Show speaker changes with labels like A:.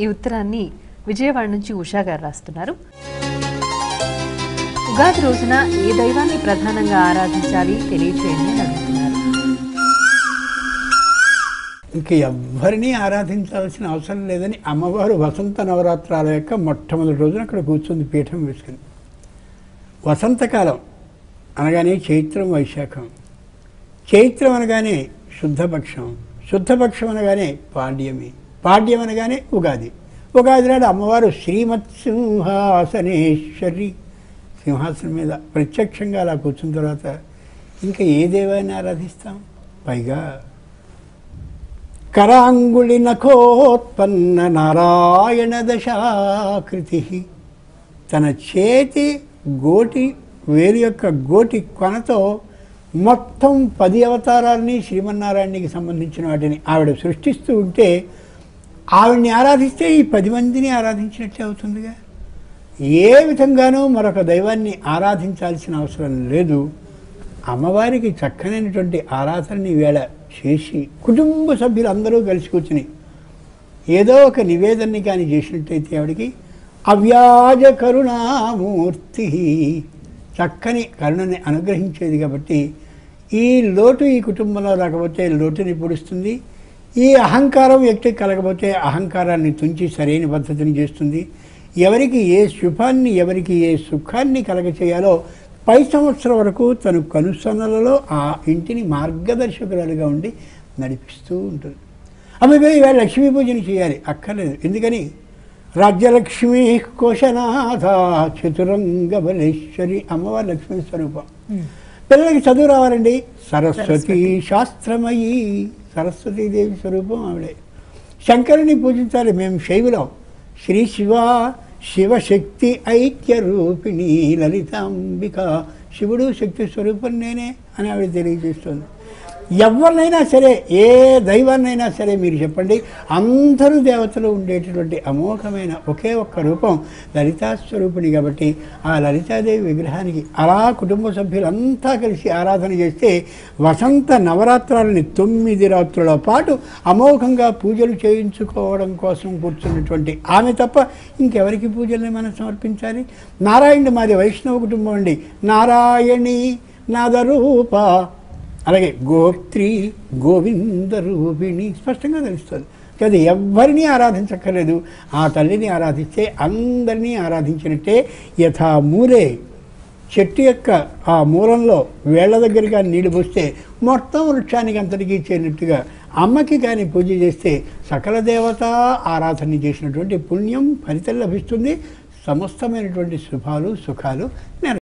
A: ఈ ఉత్తరాన్ని విజయవాడ నుంచి ఉషా గారు రాస్తున్నారు. ఉగాది రోజున ఏ దైవాన్ని ప్రధానంగా ఆరాధించాలి తెలియచేయండి అని అడుగుతున్నారు.
B: ఇంక ఎవ్వరినీ ఆరాధించాల్సిన అవసరం లేదని అమ్మవారు వసంత నవరాత్రాల యొక్క మొట్టమొదటి రోజున అక్కడ కూర్చుంది పీఠం వేసుకుని. వసంతకాలం అనగానే చైత్రం వైశాఖం, చైత్రం అనగానే శుద్ధపక్షం, శుద్ధపక్షం అనగానే పాడ్యమి, పాడ్యం అనగానే ఉగాది. ఉగాది నాడు అమ్మవారు శ్రీమత్ సింహాసనేశ్వరి సింహాసనం మీద ప్రత్యక్షంగా అలా కూర్చున్న తర్వాత ఇంకా ఏ దైవాన్ని ఆరాధిస్తాం? పైగా కరాంగుళి నఖోత్పన్న నారాయణ దశాకృతి, తన చేతి గోటి వేలు యొక్క గోటి కొనతో మొత్తం 10 అవతారాలని శ్రీమన్నారాయణకి సంబంధించిన వాటిని ఆవిడ సృష్టిస్తూ ఉంటే ఆవిడ్ని ఆరాధిస్తే ఈ 10 మందిని ఆరాధించినట్లే అవుతుందిగా. ఏ విధంగానూ మరొక దైవాన్ని ఆరాధించాల్సిన అవసరం లేదు. అమ్మవారికి చక్కనైనటువంటి ఆరాధనని వేళ చేసి కుటుంబ సభ్యులందరూ కలిసి కూర్చుని ఏదో ఒక నివేదనని కానీ చేసినట్టయితే ఆవిడికి అవ్యాజ కరుణామూర్తి చక్కని కరుణని అనుగ్రహించేది. కాబట్టి ఈ లోటు ఈ కుటుంబంలో రాకపోతే లోటుని పూడుస్తుంది, ఈ అహంకారం వ్యక్తికి కలగకపోతే అహంకారాన్ని తుంచి సరైన పద్ధతిని చేస్తుంది. ఎవరికి ఏ శుభాన్ని ఎవరికి ఏ సుఖాన్ని కలగచేయాలో పై సంవత్సరం వరకు తను కనుసన్నలలో ఆ ఇంటిని మార్గదర్శకురాలుగా ఉండి నడిపిస్తూ ఉంటుంది. అమ్మగా ఈవేళ లక్ష్మీ పూజని చేయాలి అక్కర్లేదు. ఎందుకని? రాజ్యలక్ష్మీ కోశనాథ చతురంగ బలేశ్వరి అమ్మవారి లక్ష్మీ స్వరూపం. పిల్లలకి చదువు రావాలండి, సరస్వతి శాస్త్రమయీ సరస్వతీదేవి స్వరూపం ఆవిడే. శంకరుని పూజించాలి. మేము శైవులం. శ్రీ శివ శివశక్తి ఐక్య రూపిణి లలితాంబిక, శివుడు శక్తి స్వరూపం నేనే అని ఆవిడ తెలియజేస్తుంది. ఎవరినైనా సరే ఏ దైవాన్నైనా సరే మీరు చెప్పండి, అందరూ దేవతలు ఉండేటటువంటి అమోఘమైన ఒకే ఒక్క రూపం లలితా స్వరూపిణి. కాబట్టి ఆ లలితాదేవి విగ్రహానికి అలా కుటుంబ సభ్యులంతా కలిసి ఆరాధన చేస్తే వసంత నవరాత్రాలని 9 రాత్రుల పాటు అమోఘంగా పూజలు చేయించుకోవడం కోసం కూర్చున్నటువంటి ఆమె తప్ప ఇంకెవరికి పూజల్ని మనం సమర్పించాలి? నారాయణుడు మాది వైష్ణవ కుటుంబం అండి. నారాయణి నాదరూప, అలాగే గోత్రి గోవింద రూపిణి స్పష్టంగా తెలుస్తుంది. అది ఎవ్వరినీ ఆరాధించక్కర్లేదు. ఆ తల్లిని ఆరాధిస్తే అందరినీ ఆరాధించినట్టే. యథా మూలే, చెట్టు యొక్క ఆ మూలంలో వేళ్ల దగ్గరగా నీళ్లు పోస్తే మొత్తం వృక్షానికి అంతటికీ చేరినట్టుగా అమ్మకి కానీ పూజ చేస్తే సకల దేవత ఆరాధన చేసినటువంటి పుణ్యం ఫలితం లభిస్తుంది. సమస్తమైనటువంటి శుభాలు సుఖాలు